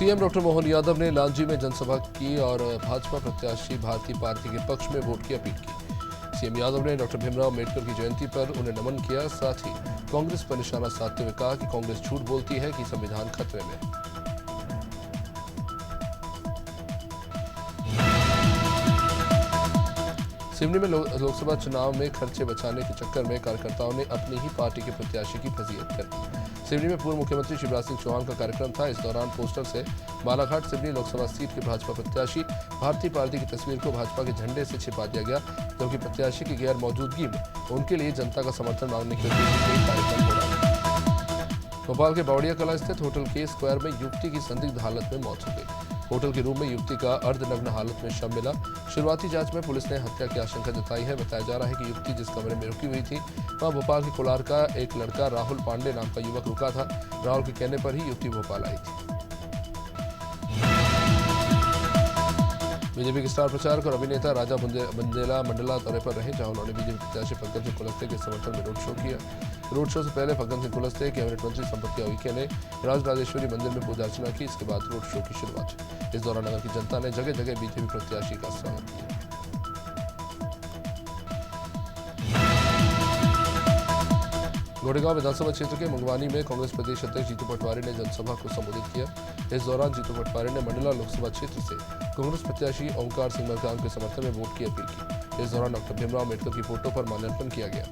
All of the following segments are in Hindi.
सीएम डॉक्टर मोहन यादव ने लांजी में जनसभा की और भाजपा प्रत्याशी भारतीय पार्टी के पक्ष में वोट की अपील की। सीएम यादव ने डॉक्टर भीमराव अम्बेडकर की जयंती पर उन्हें नमन किया। साथ ही कांग्रेस पर निशाना साधते हुए कहा कि कांग्रेस झूठ बोलती है कि संविधान खतरे में है। सिवनी में लोकसभा चुनाव में खर्चे बचाने के चक्कर में कार्यकर्ताओं ने अपनी ही पार्टी के प्रत्याशी की फजीहत कर दी। सिवनी में पूर्व मुख्यमंत्री शिवराज सिंह चौहान का कार्यक्रम था। इस दौरान पोस्टर से बालाघाट सिवनी लोकसभा सीट के भाजपा प्रत्याशी भारतीय पार्टी की तस्वीर को भाजपा के झंडे से छिपा दिया गया, जबकि प्रत्याशी की गैर मौजूदगी में उनके लिए जनता का समर्थन मांगने के उद्देश्य से कार्यक्रम हो रहा है। भोपाल के बावड़िया कला स्थित होटल के स्क्वायर में युवती की संदिग्ध हालत में मौत हो गई। होटल के रूम में युवती का अर्धनग्न हालत में शव मिला। शुरुआती जांच में पुलिस ने हत्या की आशंका जताई है। बताया जा रहा है कि युवती जिस कमरे में रुकी हुई थी वहां भोपाल के कोलार का एक लड़का राहुल पांडे नाम का युवक रुका था। राहुल के कहने पर ही युवती भोपाल आई थी। बीजेपी के स्टार प्रचारक और अभिनेता राजा बुंदेला मंडला दौरे पर रहे, जहां उन्होंने बीजेपी प्रत्याशी फग्गन सिंह कुलस्ते के समर्थन में रोड शो किया। रोड शो से पहले फग्गन सिंह कुलस्ते, कैबिनेट मंत्री संपत्ति उइके ने राजराजेश्वरी मंदिर में पूजा अर्चना की। इसके बाद रोड शो की शुरुआत हुई। इस दौरान नगर की जनता ने जगह जगह बीजेपी प्रत्याशी का स्वागत किया। गोरेगांव विधानसभा क्षेत्र के मंगवानी में कांग्रेस प्रदेश अध्यक्ष जीतू पटवारी ने जनसभा को संबोधित किया। इस दौरान जीतू पटवारी ने मंडला लोकसभा क्षेत्र से कांग्रेस प्रत्याशी ओंकार सिंह मरकाम के समर्थन में वोट की अपील की। इस दौरान डॉक्टर भीमराव अम्बेडकर की फोटो पर माल्यार्पण किया गया।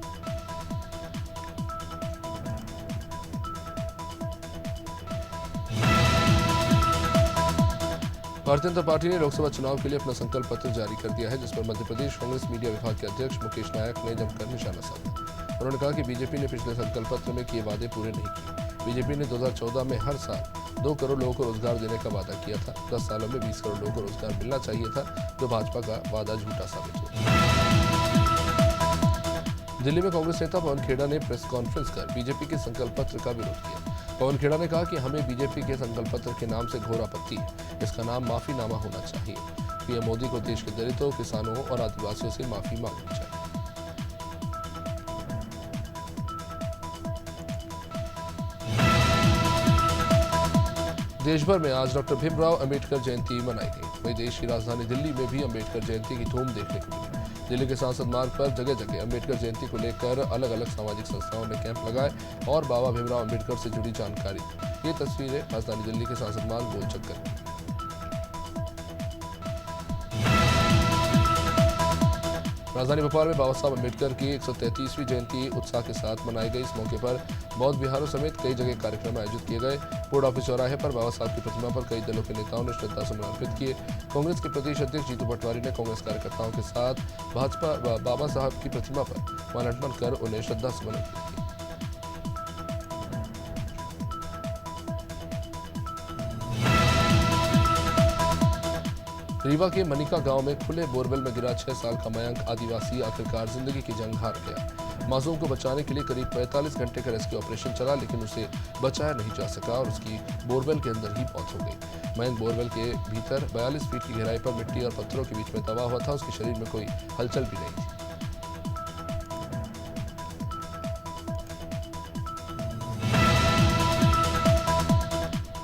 भारतीय जनता पार्टी ने लोकसभा चुनाव के लिए अपना संकल्प पत्र जारी कर दिया है, जिस पर मध्य प्रदेश कांग्रेस मीडिया विभाग के अध्यक्ष मुकेश नायक ने जमकर निशाना साधा। उन्होंने कहा कि बीजेपी ने पिछले संकल्प पत्र में किए वादे पूरे नहीं किए। बीजेपी ने 2014 में हर साल 2 करोड़ लोगों को रोजगार देने का वादा किया था। 10 सालों में 20 करोड़ लोगों को रोजगार मिलना चाहिए था, जो भाजपा का वादा झूठा साबित हुआ। दिल्ली में कांग्रेस नेता पवन खेड़ा ने प्रेस कॉन्फ्रेंस कर बीजेपी के संकल्प पत्र का विरोध किया। पवन खेड़ा ने कहा कि हमें बीजेपी के संकल्प पत्र के नाम से घोर आपत्ति है। इसका नाम माफीनामा होना चाहिए। पीएम मोदी को देश के दलितों, किसानों और आदिवासियों से माफी मांगनी चाहिए। देश भर में आज डॉक्टर भीमराव अम्बेडकर जयंती मनाई गई। वहीं देश की राजधानी दिल्ली में भी अम्बेडकर जयंती की धूम देखने को मिली। दिल्ली के सांसद मार्ग पर जगह जगह अम्बेडकर जयंती को लेकर अलग अलग सामाजिक संस्थाओं ने कैंप लगाए और बाबा भीमराव अम्बेडकर से जुड़ी जानकारी दी। ये तस्वीरें राजधानी दिल्ली के सांसद मार्ग गोल चक्कर की। राजधानी भोपाल में बाबा साहब अम्बेडकर की 133वीं जयंती उत्साह के साथ मनाई गई। इस मौके पर बौद्ध विहारों समेत कई जगह कार्यक्रम आयोजित किए गए। बोर्ड ऑफिस चौराहे पर बाबा साहब की प्रतिमा पर कई दलों के नेताओं ने श्रद्धासुमन अर्पित किए। कांग्रेस के प्रदेश अध्यक्ष जीतू पटवारी ने कांग्रेस कार्यकर्ताओं के साथ बाबा साहब की प्रतिमा पर माल्यार्पण कर उन्हें श्रद्धासुमन अर्पित किए। रीवा के मनिका गांव में खुले बोरवेल में गिरा 6 साल का मयंक आदिवासी आखिरकार जिंदगी की जंग हार गया। मासूम को बचाने के लिए करीब 45 घंटे का रेस्क्यू ऑपरेशन चला, लेकिन उसे बचाया नहीं जा सका और उसकी बोरवेल के अंदर ही मौत हो गई। मयंक बोरवेल के भीतर 42 फीट की गहराई पर मिट्टी और पत्थरों के बीच में दबा हुआ था। उसके शरीर में कोई हलचल भी नहीं थी।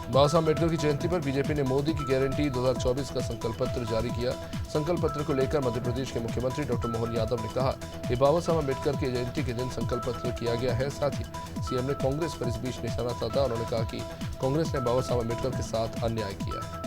बाबा साहब अम्बेडकर की जयंती पर बीजेपी ने मोदी की गारंटी 2024 का संकल्प पत्र जारी किया। संकल्प पत्र को लेकर मध्य प्रदेश के मुख्यमंत्री डॉक्टर मोहन यादव ने कहा कि बाबा साहब अम्बेडकर की जयंती के दिन संकल्प पत्र किया गया है। साथ ही सीएम ने कांग्रेस पर इस बीच निशाना साधा। उन्होंने कहा कि कांग्रेस ने बाबा साहब अम्बेडकर के साथ अन्याय किया है।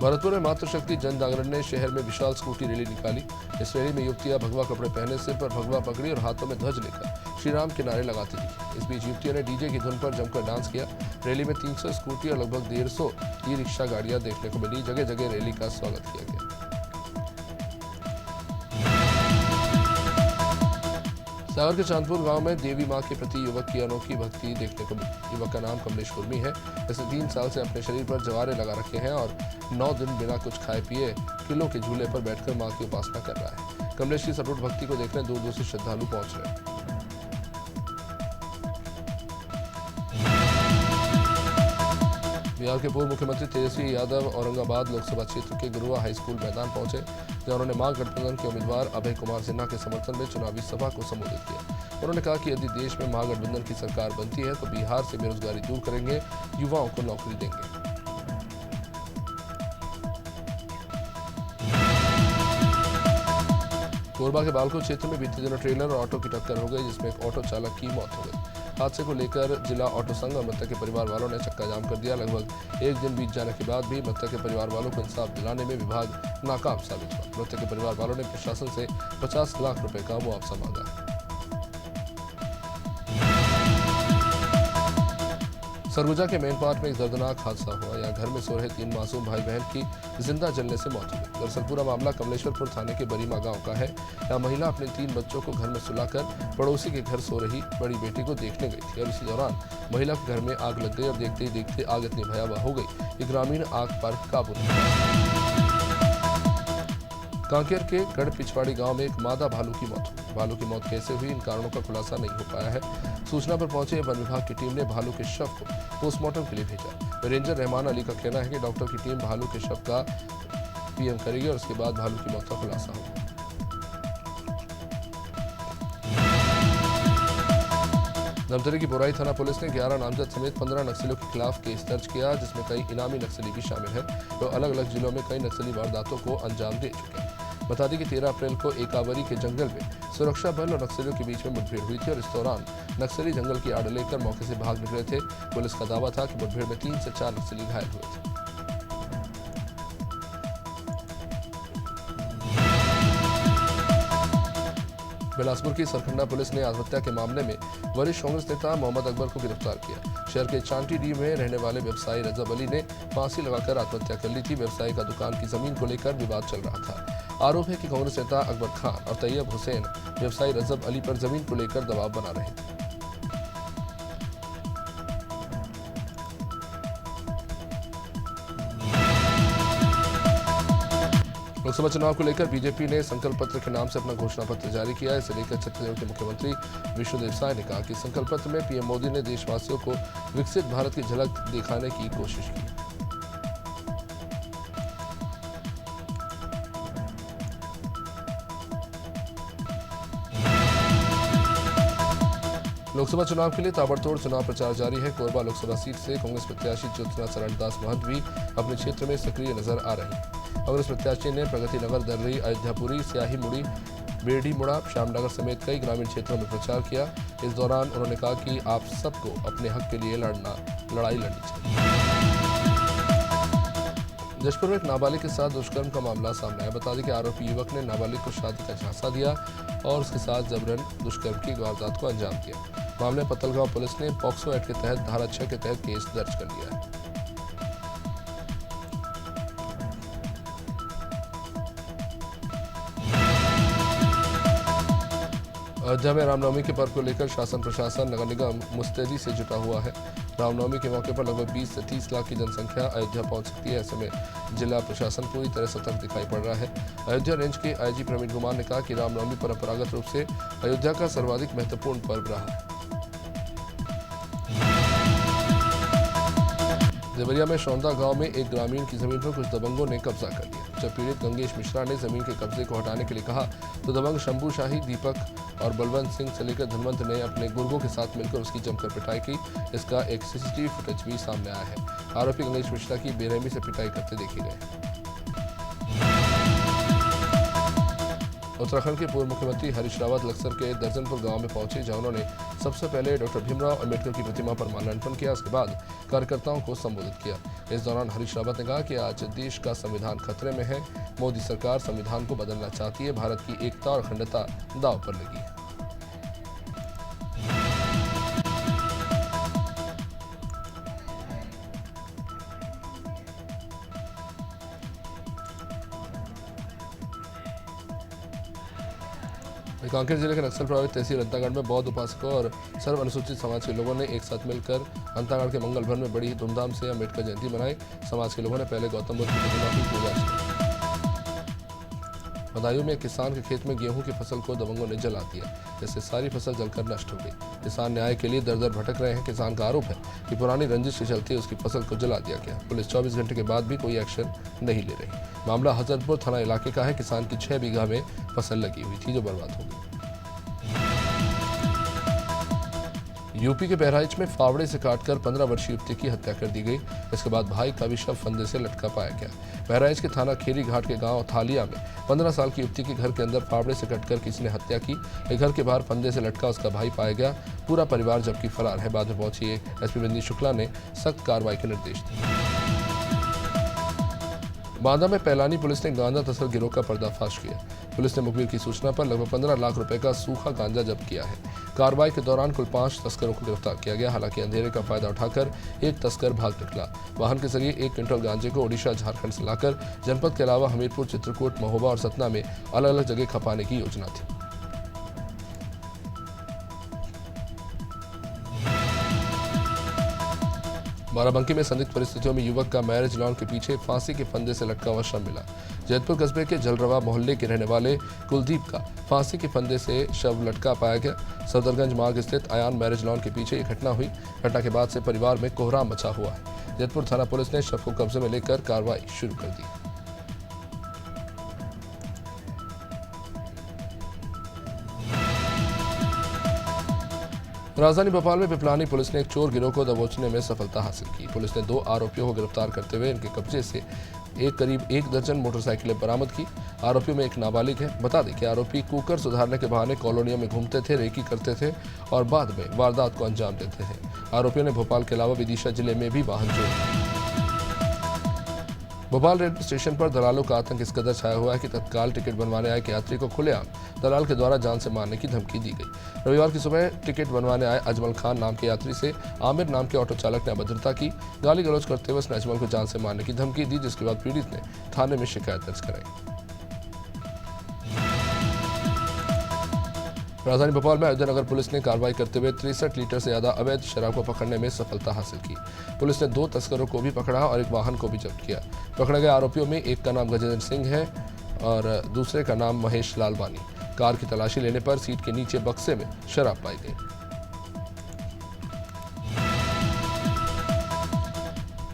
भरतपुर में मातृशक्ति जन जागरण ने शहर में विशाल स्कूटी रैली निकाली। इस रैली में युवतियां भगवा कपड़े पहने, सिर पर भगवा पगड़ी और हाथों में ध्वज लेकर श्री राम के नारे लगाते दिखे। इस बीच युवतियों ने डीजे की धुन पर जमकर डांस किया। रैली में 300 स्कूटी और लगभग 150 ई रिक्शा गाड़ियां देखने को मिली। जगह जगह रैली का स्वागत किया गया। सागर के चांदपुर गांव में देवी मां के प्रति युवक की अनोखी भक्ति देखने को मिली। युवक का नाम कमलेश कुर्मी है। इसने 3 साल से अपने शरीर पर जवारे लगा रखे हैं और 9 दिन बिना कुछ खाए पिए किलो के झूले पर बैठकर मां की उपासना कर रहा है। कमलेश की सटूट भक्ति को देखने दूर दूर से श्रद्धालु पहुंच रहे हैं। बिहार के पूर्व मुख्यमंत्री तेजस्वी यादव औरंगाबाद लोकसभा क्षेत्र के गुरुआ हाई स्कूल मैदान पहुंचे, जहां उन्होंने महागठबंधन के उम्मीदवार अभय कुमार सिन्हा के समर्थन में चुनावी सभा को संबोधित किया। उन्होंने कहा कि यदि देश में महागठबंधन की सरकार बनती है तो बिहार से बेरोजगारी दूर करेंगे, युवाओं को नौकरी देंगे। कोरबा के बालको क्षेत्र में बीते दिनों ट्रेलर और ऑटो की टक्कर हो गई, जिसमें एक ऑटो चालक की मौत हो गई। हादसे को लेकर जिला ऑटो संघ और मृतक के परिवार वालों ने चक्का जाम कर दिया। लगभग एक दिन बीत जाने के बाद भी मृतक के परिवार वालों को इंसाफ दिलाने में विभाग नाकाम साबित हुआ। मृतक के परिवार वालों ने प्रशासन से 50 लाख रुपए का मुआवजा मांगा। सरगुजा के मेन पार्क में एक दर्दनाक हादसा हुआ। यहाँ घर में सो रहे 3 मासूम भाई बहन की जिंदा जलने से मौत हो गई। दरअसल पूरा मामला कमलेश्वरपुर थाने के बरीमा गांव का है। यहाँ महिला अपने 3 बच्चों को घर में सुलाकर पड़ोसी के घर सो रही बड़ी बेटी को देखने गई थी और इसी दौरान महिला के घर में आग लग गई और देखते ही देखते आग इतनी भयावह हो गई कि ग्रामीण आग पर काबू नहीं पाया। कांकेर के गढ़ पिछवाड़ी गांव में एक मादा भालू की मौत हुई। भालू की मौत कैसे हुई, इन कारणों का खुलासा नहीं हो पाया है। सूचना पर पहुंचे वन विभाग की टीम ने भालू के शव को पोस्टमार्टम के लिए भेजा। रेंजर रहमान अली का कहना है कि डॉक्टर की टीम भालू के शव का पीएम करेगी और उसके बाद भालू की मौत का खुलासा होगा। धमतरी की बोराई थाना पुलिस ने 11 नामजद समेत 15 नक्सलियों के खिलाफ केस दर्ज किया, जिसमें कई इनामी नक्सली भी शामिल हैं, जो अलग अलग जिलों में कई नक्सली वारदातों को अंजाम दे चुके हैं। बता दें कि 13 अप्रैल को एकावरी के जंगल में सुरक्षा बल और नक्सलियों के बीच में मुठभेड़ हुई थी और इस दौरान नक्सली जंगल की आड़ लेकर मौके से भाग निकले थे। पुलिस का दावा था कि मुठभेड़ में 3 से 4 नक्सली घायल हुए थे। बिलासपुर की सरकंडा पुलिस ने आत्महत्या के मामले में वरिष्ठ कांग्रेस नेता मोहम्मद अकबर को गिरफ्तार किया। शहर के चांटी डी में रहने वाले व्यवसायी रजब अली ने फांसी लगाकर आत्महत्या कर ली थी। व्यवसायी का दुकान की जमीन को लेकर विवाद चल रहा था। आरोप है कि कांग्रेस नेता अकबर खान और तैयब हुसैन व्यवसायी रजब अली पर जमीन को लेकर दबाव बना रहे थे। लोकसभा चुनाव को लेकर बीजेपी ने संकल्प पत्र के नाम से अपना घोषणा पत्र जारी किया है। इसे लेकर छत्तीसगढ़ के मुख्यमंत्री विष्णुदेव साय ने कहा कि संकल्प पत्र में पीएम मोदी ने देशवासियों को विकसित भारत की झलक दिखाने की कोशिश की। लोकसभा चुनाव के लिए ताबड़तोड़ चुनाव प्रचार जारी है। कोरबा लोकसभा सीट से कांग्रेस प्रत्याशी ज्योत्सना चरणदास महंत भी अपने क्षेत्र में सक्रिय नजर आ रही हैं। कांग्रेस प्रत्याशी ने प्रगति नगर, दर्री, अयोध्यापुरी, स्याही मुड़ी, बेड़ी मुड़ा, श्यामनगर समेत कई ग्रामीण क्षेत्रों में प्रचार किया। इस दौरान उन्होंने कहा कि आप सबको अपने हक के लिए लड़ाई लड़नी चाहिए। जशपुर में एक नाबालिग के साथ दुष्कर्म का मामला सामने आया। बता दें कि आरोपी युवक ने नाबालिग को शादी का झांसा दिया और उसके साथ जबरन दुष्कर्म की वारदात को अंजाम दिया। मामले में पत्तलगांव पुलिस ने पॉक्सो एक्ट के तहत धारा 6 के तहत केस दर्ज कर लिया है। अयोध्या में रामनवमी के पर्व को लेकर शासन प्रशासन नगर निगम मुस्तैदी से जुटा हुआ है। रामनवमी के मौके पर लगभग 20 से 30 लाख की जनसंख्या अयोध्या पहुंच सकती है। ऐसे में जिला प्रशासन पूरी तरह सतर्क दिखाई पड़ रहा है। अयोध्या रेंज के आईजी प्रवीण कुमार ने कहा कि रामनवमी परंपरागत रूप से अयोध्या का सर्वाधिक महत्वपूर्ण पर्व रहा है। देवरिया में शौंदा गांव में एक ग्रामीण की जमीन पर कुछ दबंगों ने कब्जा कर लिया। जब पीड़ित गंगेश मिश्रा ने जमीन के कब्जे को हटाने के लिए कहा तो दबंग शंभू शाही, दीपक और बलवंत सिंह से लेकर धनवंत ने अपने गुर्गों के साथ मिलकर उसकी जमकर पिटाई की। इसका एक सीसीटीवी फुटेज भी सामने आया है। आरोपी गंगेश मिश्रा की बेरहमी से पिटाई करते देखे गए। उत्तराखंड के पूर्व मुख्यमंत्री हरीश रावत लक्सर के दर्जनपुर गांव में पहुंचे, जहां उन्होंने सबसे पहले डॉक्टर भीमराव अंबेडकर की प्रतिमा पर माल्यार्पण किया। उसके बाद कार्यकर्ताओं को संबोधित किया। इस दौरान हरीश रावत ने कहा कि आज देश का संविधान खतरे में है। मोदी सरकार संविधान को बदलना चाहती है। भारत की एकता और अखंडता दांव पर लगी है। कांकेर जिले के नक्सल प्रभावित तहसील अंतागढ़ में बौद्ध उपासकों और सर्व अनुसूचित समाज के लोगों ने एक साथ मिलकर अंतागढ़ के मंगल भवन में बड़ी धूमधाम से अम्बेडकर जयंती मनाई। समाज के लोगों ने पहले गौतम बुद्ध की प्रतिमा की पूजा की। बदायूं में एक किसान के खेत में गेहूं की फसल को दबंगों ने जला दिया, जिससे सारी फसल जलकर नष्ट हो गई। किसान न्याय के लिए दर दर भटक रहे हैं। किसान का आरोप है कि पुरानी रंजिश के चलते उसकी फसल को जला दिया गया। पुलिस 24 घंटे के बाद भी कोई एक्शन नहीं ले रही। मामला हजरतपुर थाना इलाके का है। किसान की 6 बीघा में फसल लगी हुई थी जो बर्बाद हो गई। यूपी के बहराइच में फावड़े से काटकर 15 वर्षीय युवती की हत्या कर दी गई। इसके बाद भाई का भी शव फंदे से लटका पाया गया। बहराइच के थाना खेरी घाट के गांव थालिया में 15 साल की युवती के घर के अंदर फावड़े से कटकर किसी ने हत्या की। घर के बाहर फंदे से लटका उसका भाई पाया गया। पूरा परिवार जबकि फरार है। बाद में पहुंची एसपी बिंदी शुक्ला ने सख्त कार्रवाई के निर्देश दिए। बांदा में पैलानी पुलिस ने गांजा तस्कर गिरोह का पर्दाफाश किया। पुलिस ने मुखबिर की सूचना पर लगभग 15 लाख रुपए का सूखा गांजा जब्त किया है। कार्रवाई के दौरान कुल 5 तस्करों को गिरफ्तार किया गया। हालांकि अंधेरे का फायदा उठाकर एक तस्कर भाग निकला। वाहन के जरिए 1 क्विंटल गांजे को ओडिशा झारखंड से लाकर जनपद के अलावा हमीरपुर, चित्रकूट, महोबा और सतना में अलग अलग जगह खपाने की योजना थी। बाराबंकी में संदिग्ध परिस्थितियों में युवक का मैरिज लॉन के पीछे फांसी के फंदे से लटका हुआ शव मिला। जैतपुर कस्बे के जलरवा मोहल्ले के रहने वाले कुलदीप का फांसी के फंदे से शव लटका पाया गया। सफदरगंज मार्ग स्थित अयान मैरिज लॉन के पीछे यह घटना हुई। घटना के बाद से परिवार में कोहराम मचा हुआ है। जैतपुर थाना पुलिस ने शव को कब्जे में लेकर कार्रवाई शुरू कर दी। राजधानी भोपाल में पिपलानी पुलिस ने एक चोर गिरोह को दबोचने में सफलता हासिल की। पुलिस ने 2 आरोपियों को गिरफ्तार करते हुए इनके कब्जे से करीब 1 दर्जन मोटरसाइकिलें बरामद की। आरोपियों में एक नाबालिग है। बता दें कि आरोपी कुकर सुधारने के बहाने कॉलोनियों में घूमते थे, रेकी करते थे और बाद में वारदात को अंजाम देते थे। आरोपियों ने भोपाल के अलावा विदिशा जिले में भी वाहन चोरी। भोपाल रेलवे स्टेशन पर दलालों का आतंक इस कदर छाया हुआ है कि तत्काल टिकट बनवाने आए एक यात्री को खुलेआम दलाल के द्वारा जान से मारने की धमकी दी गई। रविवार की सुबह टिकट बनवाने आए अजमल खान नाम के यात्री से आमिर नाम के ऑटो चालक ने अभद्रता की। गाली गलौज करते हुए उसने अजमल को जान से मारने की धमकी दी, जिसके बाद पीड़ित ने थाने में शिकायत दर्ज कराई। राजधानी भोपाल में अयोध्या नगर पुलिस ने कार्रवाई करते हुए 63 लीटर से ज्यादा अवैध शराब को पकड़ने में सफलता हासिल की। पुलिस ने 2 तस्करों को भी पकड़ा और एक वाहन को भी जब्त किया। पकड़े गए आरोपियों में एक का नाम गजेंद्र सिंह है और दूसरे का नाम महेश लालवानी। कार की तलाशी लेने पर सीट के नीचे बक्से में शराब पाई गई।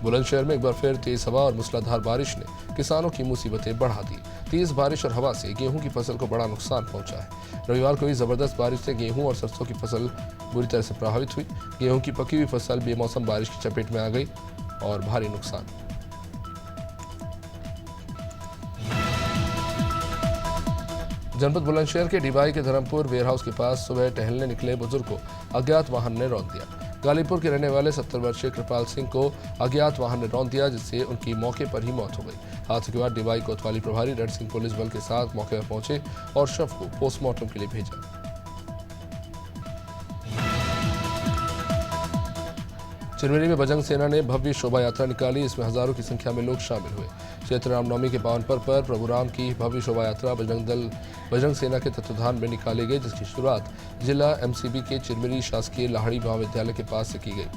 बुलंदशहर में एक बार फिर तेज हवा और मूसलाधार बारिश ने किसानों की मुसीबतें बढ़ा दी। तेज बारिश और हवा से गेहूं की फसल को बड़ा नुकसान पहुंचा है। रविवार को हुई जबरदस्त बारिश से गेहूं और सरसों की फसल बुरी तरह से प्रभावित हुई। गेहूं की पकी हुई फसल बेमौसम बारिश की चपेट में आ गई और भारी नुकसान। जनपद बुलंदशहर के डिबाई के धर्मपुर वेयरहाउस के पास सुबह टहलने निकले बुजुर्ग को अज्ञात वाहन ने रौंद दिया। गालीपुर के रहने वाले 70 वर्षीय कृपाल सिंह को अज्ञात वाहन ने रौंद दिया, जिससे उनकी मौके पर ही मौत हो गई। हादसे के बाद डिबाई कोतवाली प्रभारी रण सिंह पुलिस बल के साथ मौके पर पहुंचे और शव को पोस्टमार्टम के लिए भेजा। चिरमिरी में बजरंग सेना ने भव्य शोभा यात्रा निकाली। इसमें हजारों की संख्या में लोग शामिल हुए। चैत्र रामनवमी के पावन पर्व पर प्रभु राम की भव्य शोभा यात्रा बजरंग सेना के तत्वाधान में निकाली गई, जिसकी शुरुआत जिला एमसीबी के चिरमिरी शासकीय लाहड़ी महाविद्यालय के पास से की गई।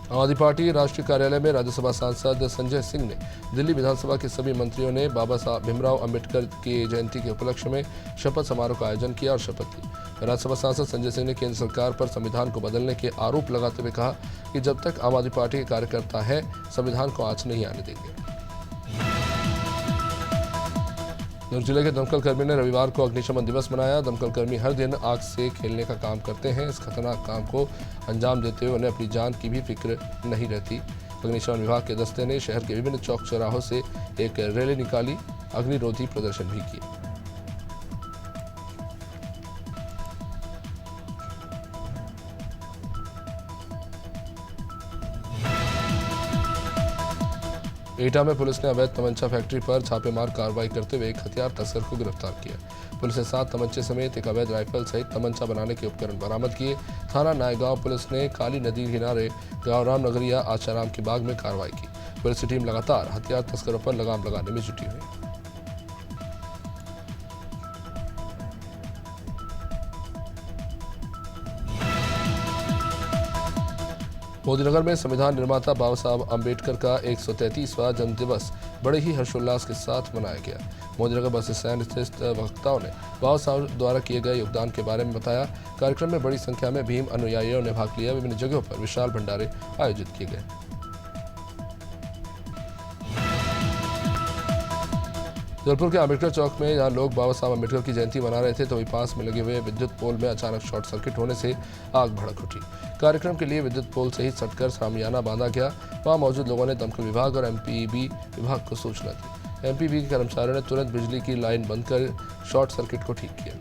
आम आदमी पार्टी राष्ट्रीय कार्यालय में राज्यसभा सांसद संजय सिंह ने दिल्ली विधानसभा के सभी मंत्रियों ने बाबा साहब भीमराव अंबेडकर की जयंती के उपलक्ष्य में शपथ समारोह का आयोजन किया और शपथ ली। राज्यसभा सांसद संजय सिंह ने केंद्र सरकार पर संविधान को बदलने के आरोप लगाते हुए कहा कि जब तक आम आदमी पार्टी के कार्यकर्ता है, संविधान को आंच नहीं आने देंगे। दुर्ग जिले के दमकल कर्मी ने रविवार को अग्निशमन दिवस मनाया। दमकल कर्मी हर दिन आग से खेलने का काम करते हैं। इस खतरनाक काम को अंजाम देते हुए उन्हें अपनी जान की भी फिक्र नहीं रहती। अग्निशमन विभाग के दस्ते ने शहर के विभिन्न चौक चौराहों से एक रैली निकाली, अग्निरोधी प्रदर्शन भी किए। एटा में पुलिस ने अवैध तमंचा फैक्ट्री पर छापेमार कार्रवाई करते हुए एक हथियार तस्कर को गिरफ्तार किया। पुलिस ने 7 तमंचे समेत एक अवैध राइफल सहित तमंचा बनाने के उपकरण बरामद किए। थाना नायगांव पुलिस ने काली नदी किनारे गांव रामनगरिया आशाराम के बाग में कार्रवाई की। पुलिस की टीम लगातार हथियार तस्करों पर लगाम लगाने में जुटी हुई। मोदीनगर में संविधान निर्माता बाबा साहब अम्बेडकर का 133वां जन्म दिवस बड़े ही हर्षोल्लास के साथ मनाया गया। मोदीनगर बस स्टैंड स्थित वक्ताओं ने बाबा साहब द्वारा किए गए योगदान के बारे में बताया। कार्यक्रम में बड़ी संख्या में भीम अनुयायियों ने भाग लिया। विभिन्न जगहों पर विशाल भंडारे आयोजित किए गए। जबलपुर के अम्बेडकर चौक में जहां लोग बाबा साहब अम्बेडकर की जयंती मना रहे थे तो वहीं पास में लगे हुए विद्युत पोल में अचानक शॉर्ट सर्किट होने से आग भड़क उठी। कार्यक्रम के लिए विद्युत पोल सहित सटकर सामियाना बांधा गया। वहां मौजूद लोगों ने दमकल विभाग और एमपीबी विभाग को सूचना दी। एमपीबी के कर्मचारियों ने तुरंत बिजली की लाइन बंद कर शॉर्ट सर्किट को ठीक किया।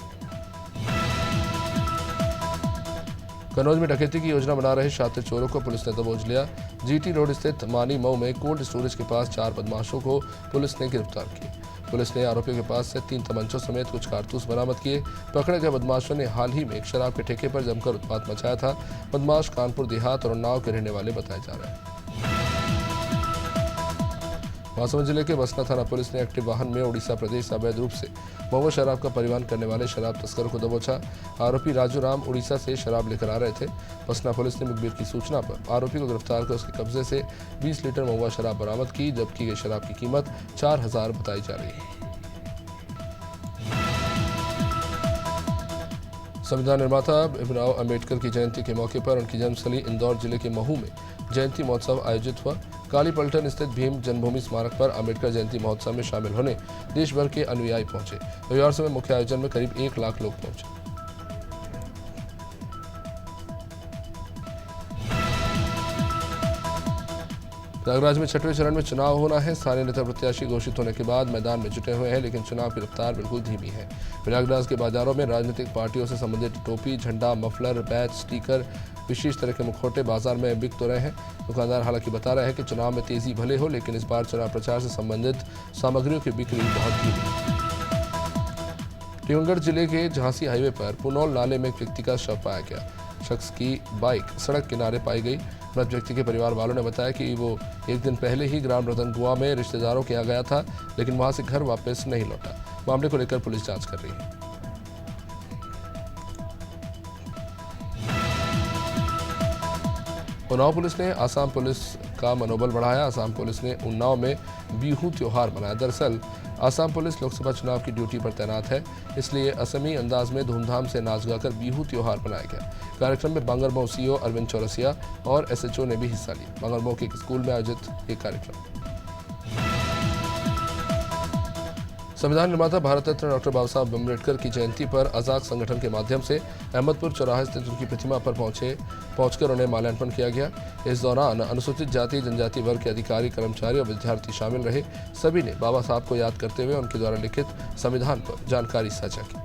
कन्नौज में डकैती की योजना बना रहे शातिर चोरों को पुलिस ने दबोच लिया। जीटी रोड स्थित मानी मऊ में कोल्ड स्टोरेज के पास 4 बदमाशों को पुलिस ने गिरफ्तार किया। पुलिस ने आरोपियों के पास से 3 तमंचों समेत कुछ कारतूस बरामद किए। पकड़े गए बदमाशों ने हाल ही में एक शराब के ठेके पर जमकर उत्पात मचाया था। बदमाश कानपुर देहात और उन्नाव के रहने वाले बताए जा रहे हैं। महासमुंद जिले के बसना थाना पुलिस ने एक्टिव वाहन में उड़ीसा प्रदेश से अवैध रूप से महुआ शराब का परिवहन करने वाले शराब तस्करों को दबोचा। आरोपी राजू राम उड़ीसा से शराब लेकर आ रहे थे। बसना पुलिस ने मुखबिर की सूचना पर आरोपी को गिरफ्तार कर उसके कब्जे से 20 लीटर महुआ शराब बरामद की। जबकि गई शराब की कीमत 4000 बताई जा रही है। संविधान निर्माता भीमराव अम्बेडकर की जयंती के मौके पर उनकी जन्मस्थली इंदौर जिले के महू में जयंती महोत्सव आयोजित हुआ। काली पलटन स्थित भीम जन्मभूमि स्मारक पर अम्बेडकर जयंती महोत्सव में शामिल होने देश भर के अनुयायी पहुंचे। रविवार से मुख्य आयोजन में करीब 1 लाख लोग पहुंचे। प्रयागराज में 6वें चरण में चुनाव होना है। स्थानीय नेता प्रत्याशी घोषित होने के बाद मैदान में जुटे हुए हैं, लेकिन चुनाव की रफ्तार बिल्कुल धीमी है। प्रयागराज के बाजारों में राजनीतिक पार्टियों से संबंधित टोपी, झंडा, मफलर, बैच, स्टिकर, विशेष तरह के मुखौटे बाजार में बिक तो रहे हैं। दुकानदार हालांकि बता रहे हैं कि चुनाव में तेजी भले हो, लेकिन इस बार चुनाव प्रचार से संबंधित सामग्रियों की बिक्री बहुत धीमी है। टीकमगढ़ जिले के झांसी हाईवे पर पुनौल नाले में एक व्यक्ति का शव पाया गया। शख्स की बाइक सड़क किनारे पाई गई। मृत व्यक्ति के परिवार वालों ने बताया कि वो एक दिन पहले ही ग्राम रतनकुआ में रिश्तेदारों के यहाँ गया था, लेकिन वहां से घर वापस नहीं लौटा। मामले को लेकर पुलिस जांच कर रही है। उन्नाव पुलिस ने आसाम पुलिस का मनोबल बढ़ाया। आसाम पुलिस ने उन्नाव में बिहू त्योहार मनाया। दरअसल आसाम पुलिस लोकसभा चुनाव की ड्यूटी पर तैनात है, इसलिए असमी अंदाज में धूमधाम से नाच गाकर बिहू त्योहार मनाया गया। कार्यक्रम में बांगरमऊ सीओ अरविंद चौरसिया और एसएचओ ने भी हिस्सा लिया। बांगरमऊ के एक स्कूल में आयोजित ये कार्यक्रम संविधान निर्माता भारत रत्न डॉक्टर बाबा साहब अम्बेडकर की जयंती पर आजाद संगठन के माध्यम से अहमदपुर चौराहे स्थित उनकी प्रतिमा पर पहुंचकर उन्हें माल्यार्पण किया गया। इस दौरान अनुसूचित जाति जनजाति वर्ग के अधिकारी, कर्मचारी और विद्यार्थी शामिल रहे। सभी ने बाबा साहब को याद करते हुए उनके द्वारा लिखित संविधान पर जानकारी साझा की।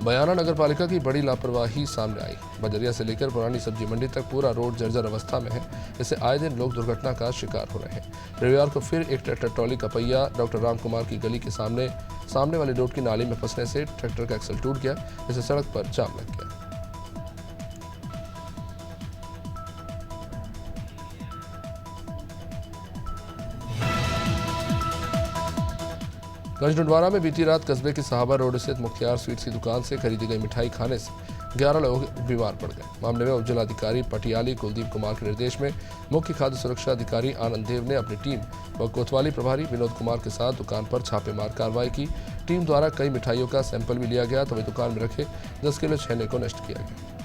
बयाना नगर पालिका की बड़ी लापरवाही सामने आई। बजरिया से लेकर पुरानी सब्जी मंडी तक पूरा रोड जर्जर अवस्था में है। इससे आए दिन लोग दुर्घटना का शिकार हो रहे हैं। रविवार को फिर एक ट्रैक्टर ट्रॉली का पहिया डॉक्टर राम कुमार की गली के सामने वाले रोड की नाली में फंसने से ट्रैक्टर का एक्सल टूट गया, जिससे सड़क पर जाम लग गया। गंजडुंडवारा में बीती रात कस्बे के साहबा रोड स्थित मुख्तियार स्वीट्स की दुकान से खरीदी गई मिठाई खाने से 11 लोग बीमार पड़ गए। मामले में उपजिलाधिकारी पटियाली कुलदीप कुमार के निर्देश में मुख्य खाद्य सुरक्षा अधिकारी आनंद देव ने अपनी टीम व कोतवाली प्रभारी विनोद कुमार के साथ दुकान पर छापेमार कार्रवाई की। टीम द्वारा कई मिठाइयों का सैंपल भी लिया गया, तो वही दुकान में रखे 10 किलो छेने को नष्ट किया गया।